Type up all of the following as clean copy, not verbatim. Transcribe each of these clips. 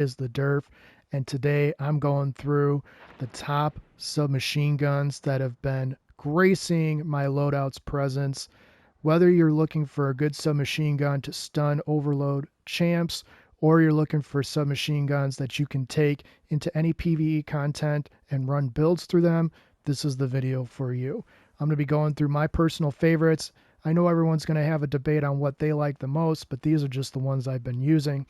is the Derf, and today I'm going through the top submachine guns that have been gracing my loadout's presence. Whether you're looking for a good submachine gun to stun overload champs, or you're looking for submachine guns that you can take into any PvE content and run builds through them, this is the video for you. I'm going to be going through my personal favorites. I know everyone's going to have a debate on what they like the most, but these are just the ones I've been using.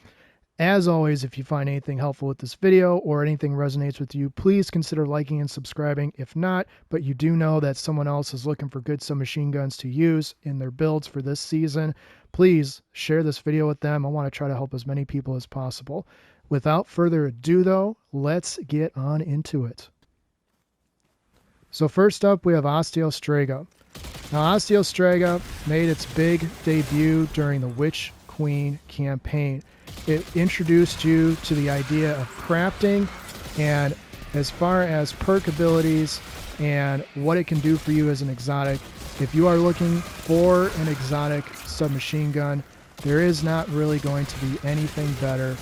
As always, if you find anything helpful with this video or anything resonates with you, please consider liking and subscribing. If not, but you do know that someone else is looking for good submachine guns to use in their builds for this season, please share this video with them. I want to try to help as many people as possible. Without further ado, though, let's get on into it. So first up, we have Osteostrega. Now, Osteostrega made its big debut during the Witch Queen campaign. It introduced you to the idea of crafting, and as far as perk abilities and what it can do for you as an exotic, if you are looking for an exotic submachine gun, there is not really going to be anything better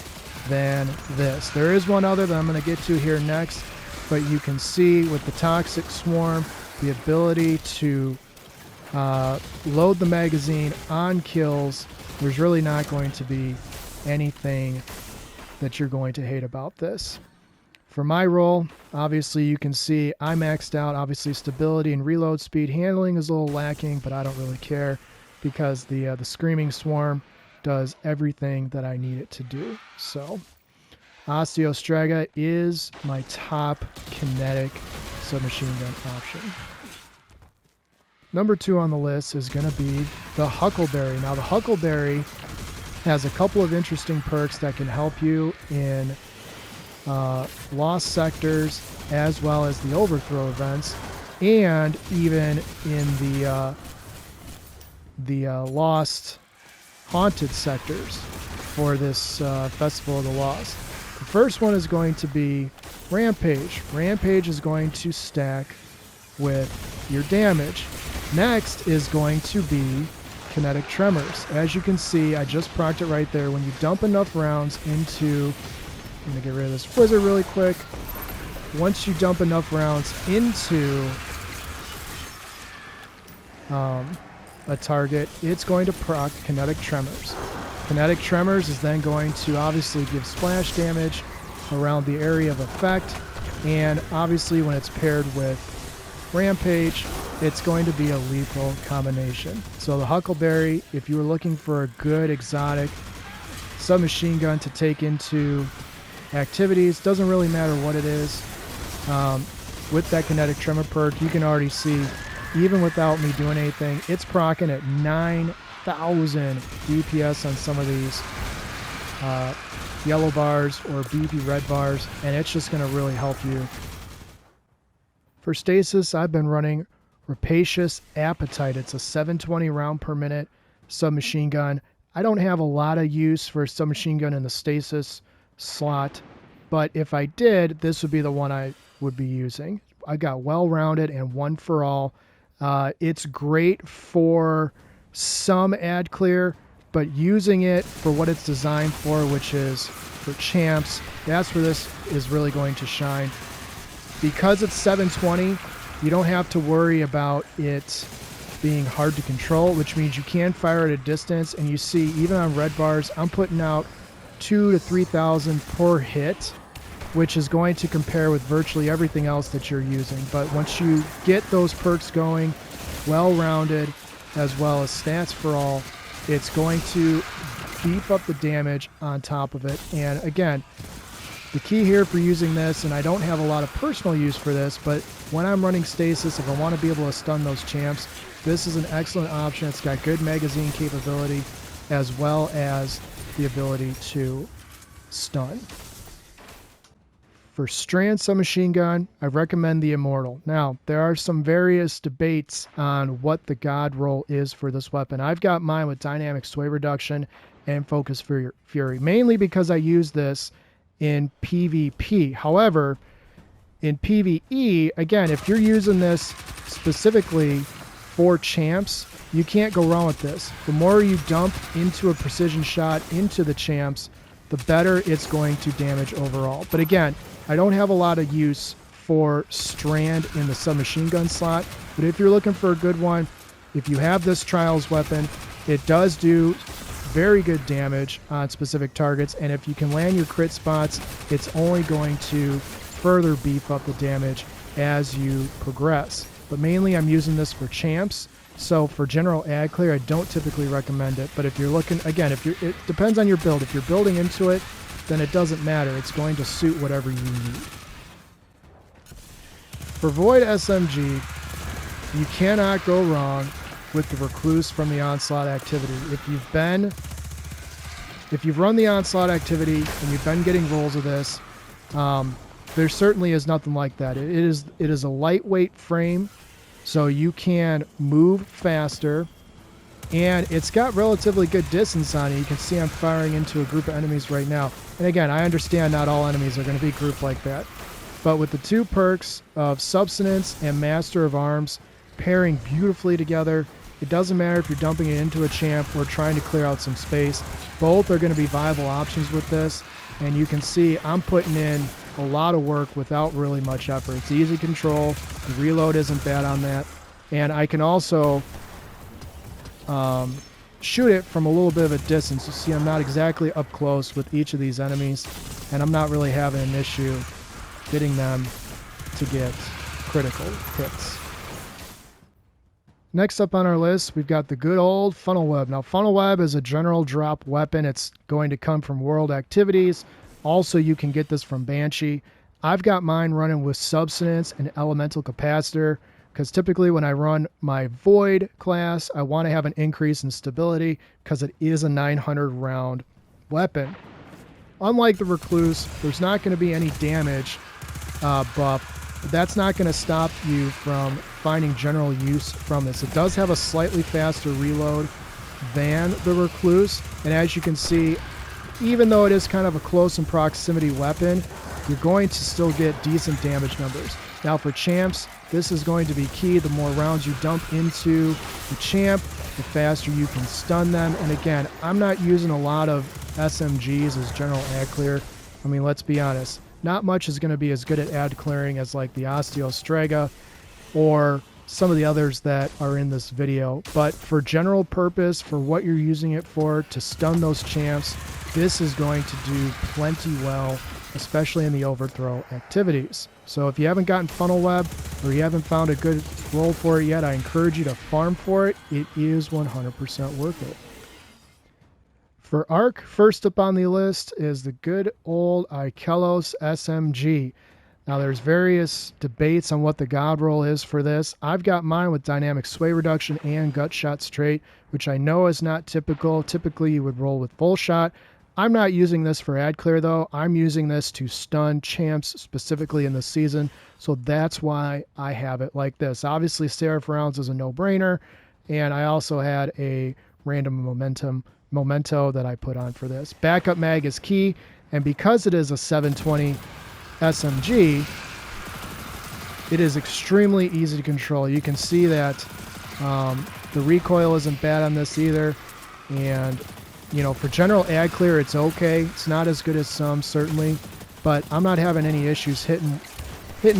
than this. There is one other that I'm going to get to here next, but you can see with the Toxic Swarm, the ability to load the magazine on kills, there's really not going to be anything that you're going to hate about this. For my role, obviously you can see I maxed out. Obviously stability and reload speed. Handling is a little lacking, but I don't really care because the Screaming Swarm does everything that I need it to do. So Osteostrega is my top kinetic submachine gun option. Number 2 on the list is going to be the Huckleberry. Now the Huckleberry has a couple of interesting perks that can help you in lost sectors as well as the overthrow events, and even in the lost haunted sectors for this Festival of the Lost. The first one is going to be Rampage. Rampage is going to stack with your damage. Next is going to be Kinetic Tremors. As you can see, I just procced it right there. When you dump enough rounds into, I'm going to get rid of this wizard really quick. Once you dump enough rounds into a target, it's going to proc Kinetic Tremors. Kinetic Tremors is then going to obviously give splash damage around the area of effect, and obviously when it's paired with Rampage, it's going to be a lethal combination. So the Huckleberry, if you were looking for a good exotic submachine gun to take into activities, doesn't really matter what it is. With that Kinetic Tremor perk, you can already see, even without me doing anything, it's proccing at 9,000 DPS on some of these yellow bars or beefy red bars, and it's just going to really help you. For Stasis, I've been running Rapacious Appetite. It's a 720 round per minute submachine gun. I don't have a lot of use for a submachine gun in the Stasis slot, but if I did, this would be the one I would be using. I got well-rounded and one for all. It's great for some ad clear, but using it for what it's designed for, which is for champs, that's where this is really going to shine. Because it's 720, you don't have to worry about it being hard to control, which means you can fire at a distance. And you see, even on red bars, I'm putting out 2,000 to 3,000 per hit, which is going to compare with virtually everything else that you're using. But once you get those perks going, well-rounded, as well as stats for all, it's going to beef up the damage on top of it. And again, the key here for using this, and I don't have a lot of personal use for this, but when I'm running Stasis, if I want to be able to stun those champs, this is an excellent option. It's got good magazine capability as well as the ability to stun. For Strand submachine gun, I recommend the Immortal. Now, there are some various debates on what the god roll is for this weapon. I've got mine with dynamic sway reduction and focus fury, mainly because I use this in PvP. However, in PvE, again, if you're using this specifically for champs, you can't go wrong with this. The more you dump into a precision shot into the champs, the better it's going to damage overall. But again, I don't have a lot of use for Strand in the submachine gun slot, but if you're looking for a good one, if you have this Trials weapon, it does do very good damage on specific targets, and if you can land your crit spots, it's only going to further beef up the damage as you progress. But mainly I'm using this for champs, so for general ad clear I don't typically recommend it, but if you're looking, again, it depends on your build. If you're building into it, then it doesn't matter. It's going to suit whatever you need. For Void SMG, you cannot go wrong with the Recluse from the Onslaught activity. If you've run the Onslaught activity and you've been getting rolls of this, there certainly is nothing like that. It is a lightweight frame, so you can move faster, and it's got relatively good distance on it. You can see I'm firing into a group of enemies right now. And again, I understand not all enemies are going to be grouped like that, but with the two perks of Subsistence and Master of Arms pairing beautifully together, it doesn't matter if you're dumping it into a champ or trying to clear out some space. Both are going to be viable options with this, and you can see I'm putting in a lot of work without really much effort. It's easy control, the reload isn't bad on that, and I can also shoot it from a little bit of a distance. You see I'm not exactly up close with each of these enemies, and I'm not really having an issue getting them to get critical hits. Next up on our list, we've got the good old Funnel Web. Now, Funnel Web is a general drop weapon. It's going to come from World Activities. Also, you can get this from Banshee. I've got mine running with Subsistence and Elemental Capacitor, because typically when I run my Void class, I want to have an increase in stability because it is a 900 round weapon. Unlike the Recluse, there's not going to be any damage buff. But that's not going to stop you from finding general use from this. It does have a slightly faster reload than the Recluse, and as you can see, even though it is kind of a close in proximity weapon, you're going to still get decent damage numbers. Now for champs, this is going to be key. The more rounds you dump into the champ, the faster you can stun them. And again, I'm not using a lot of SMGs as general ad clear. I mean, let's be honest. Not much is going to be as good at ad clearing as like the Osteostrega or some of the others that are in this video. But for general purpose, for what you're using it for, to stun those champs, this is going to do plenty well, especially in the overthrow activities. So if you haven't gotten Funnel Web or you haven't found a good role for it yet, I encourage you to farm for it. It is 100% worth it. For Arc, first up on the list is the good old Ikelos SMG. Now there's various debates on what the god roll is for this. I've got mine with dynamic sway reduction and gut shot straight, which I know is not typical. Typically you would roll with full shot. I'm not using this for ad clear though. I'm using this to stun champs specifically in the season. So that's why I have it like this. Obviously seraph rounds is a no-brainer, and I also had a random memento that I put on for this. Backup mag is key, and because it is a 720 SMG, it is extremely easy to control. You can see that the recoil isn't bad on this either, and you know, for general ad clear it's okay. It's not as good as some, certainly, but I'm not having any issues hitting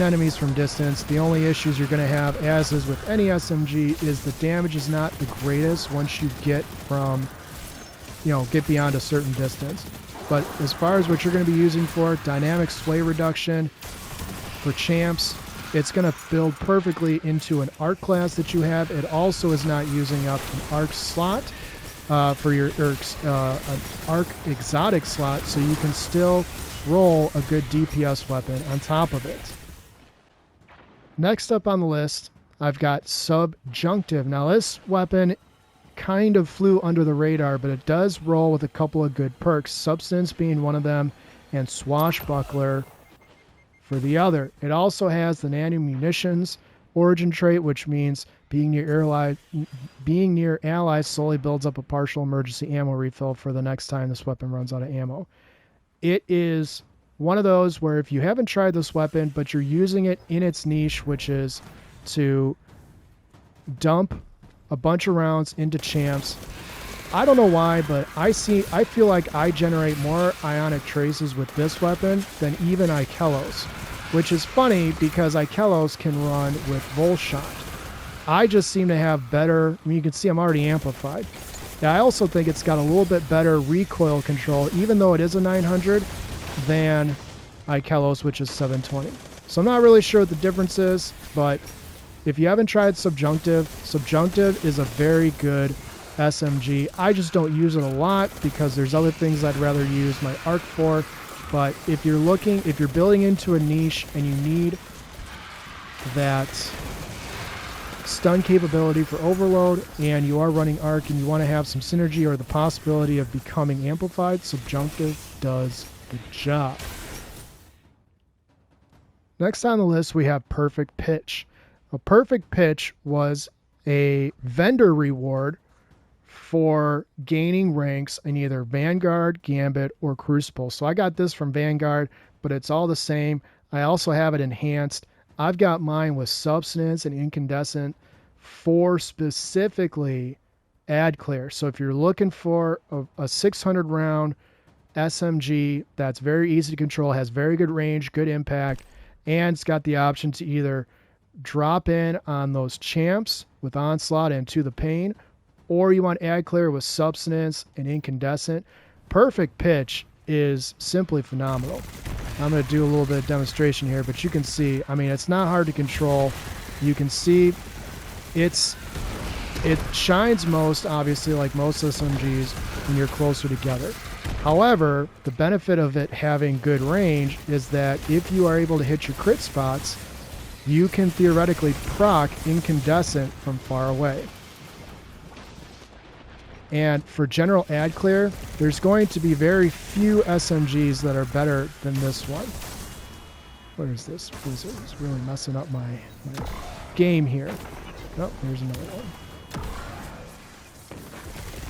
enemies from distance. The only issues you're going to have, as is with any SMG, is the damage is not the greatest once you get beyond a certain distance. But as far as what you're going to be using for dynamic sway reduction for champs, it's going to build perfectly into an arc class that you have. It also is not using up an arc slot for your an arc exotic slot, so you can still roll a good DPS weapon on top of it. Next up on the list, I've got Subjunctive. Now this weapon kind of flew under the radar, but it does roll with a couple of good perks, Substance being one of them and Swashbuckler for the other. It also has the nano-munitions origin trait, which means being near allies slowly builds up a partial emergency ammo refill for the next time this weapon runs out of ammo. It is one of those where if you haven't tried this weapon, but you're using it in its niche, which is to dump a bunch of rounds into champs, I don't know why, but I feel like I generate more ionic traces with this weapon than even Ikelos, which is funny because Ikelos can run with Volshot. I just seem to have better, I mean, you can see I'm already amplified. Yeah, I also think it's got a little bit better recoil control, even though it is a 900, than Ikelos, which is 720. So I'm not really sure what the difference is, but if you haven't tried Subjunctive, Subjunctive is a very good SMG. I just don't use it a lot because there's other things I'd rather use my arc for. But if you're building into a niche and you need that stun capability for overload and you are running arc and you want to have some synergy or the possibility of becoming amplified, Subjunctive does the job. Next on the list we have Perfect Pitch. A Perfect Pitch was a vendor reward for gaining ranks in either Vanguard, Gambit, or Crucible. So I got this from Vanguard, but it's all the same. I also have it enhanced. I've got mine with Substance and Incandescent for specifically ad clear. So if you're looking for a 600 round SMG that's very easy to control, has very good range, good impact, and it's got the option to either drop in on those champs with Onslaught and To the Pain, or you want ad clear with Substance and Incandescent, Perfect Pitch is simply phenomenal. I'm going to do a little bit of demonstration here, but you can see, I mean, it's not hard to control. You can see it shines most, obviously, like most SMGs, when you're closer together. However, the benefit of it having good range is that if you are able to hit your crit spots, you can theoretically proc Incandescent from far away. And for general ad clear, there's going to be very few SMGs that are better than this one. What is this? Blizzard is really messing up my game here. Oh, here's another one.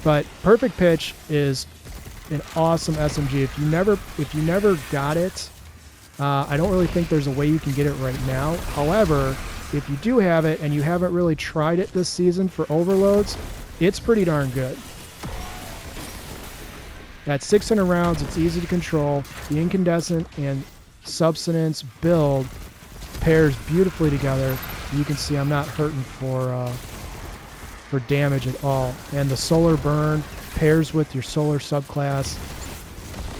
But Perfect Pitch is an awesome SMG. If you never got it, I don't really think there's a way you can get it right now. However, if you do have it and you haven't really tried it this season for overloads, it's pretty darn good. At 600 rounds, it's easy to control. The Incandescent and Substance build pairs beautifully together. You can see I'm not hurting for damage at all. And the Solar Burn pairs with your Solar subclass.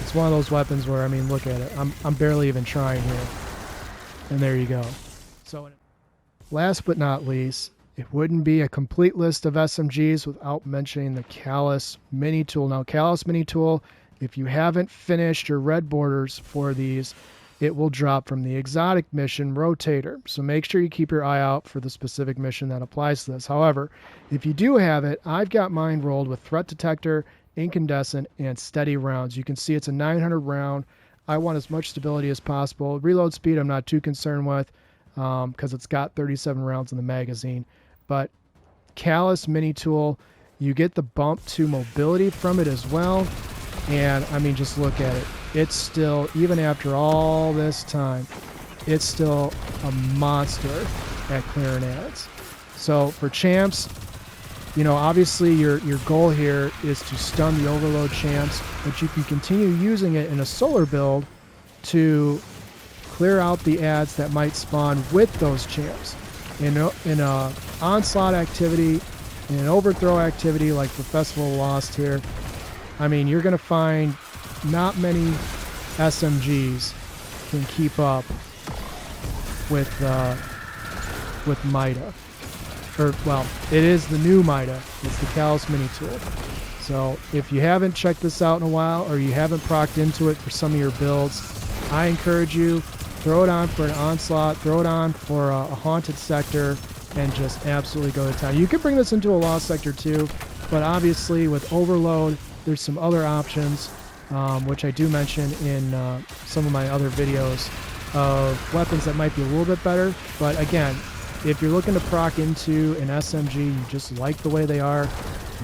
It's one of those weapons where, I mean, look at it. I'm barely even trying here. And there you go. So last but not least, it wouldn't be a complete list of SMGs without mentioning the Callus Mini Tool. Now, Callus Mini Tool, if you haven't finished your red borders for these, it will drop from the exotic mission Rotator. So make sure you keep your eye out for the specific mission that applies to this. However, if you do have it, I've got mine rolled with Threat Detector, Incandescent, and Steady rounds. You can see it's a 900 round. I want as much stability as possible. Reload speed I'm not too concerned with because it's got 37 rounds in the magazine. But Callus Mini Tool, you get the bump to mobility from it as well. And I mean, just look at it. It's still, even after all this time, it's still a monster at clearing ads. So for champs, you know, obviously your goal here is to stun the overload champs, but you can continue using it in a solar build to clear out the ads that might spawn with those champs. In a onslaught activity, in an overthrow activity like the Festival of Lost here, I mean, you're going to find not many SMGs can keep up with Mida. Or, well, it is the new Mida. It's the Callus Mini Tool. So if you haven't checked this out in a while, or you haven't procced into it for some of your builds, I encourage you, throw it on for an onslaught, throw it on for a haunted sector, and just absolutely go to town. You can bring this into a lost sector too, but obviously with overload, there's some other options, which I do mention in some of my other videos of weapons that might be a little bit better. But again, if you're looking to proc into an SMG, you just like the way they are,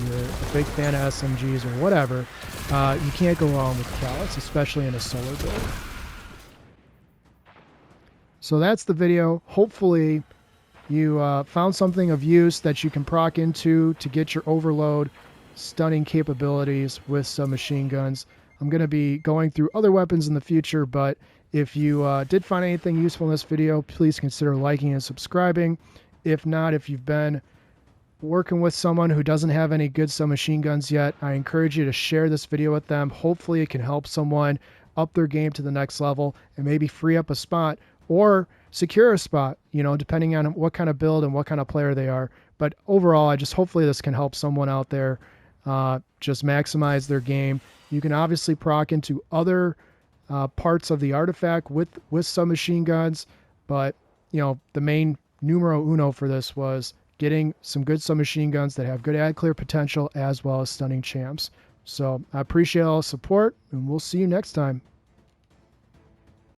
you're a big fan of SMGs or whatever, you can't go wrong with Callus, especially in a solar build. So that's the video. Hopefully you found something of use that you can proc into to get your overload stunning capabilities with submachine guns. I'm going to be going through other weapons in the future, but if you did find anything useful in this video, please consider liking and subscribing. If not, if you've been working with someone who doesn't have any good submachine guns yet, I encourage you to share this video with them. Hopefully it can help someone up their game to the next level and maybe free up a spot or secure a spot, you know, depending on what kind of build and what kind of player they are. But overall, hopefully this can help someone out there just maximize their game. You can obviously proc into other parts of the artifact with submachine guns, but you know, the main numero uno for this was getting some good submachine guns that have good ad clear potential as well as stunning champs. So I appreciate all the support, and we'll see you next time.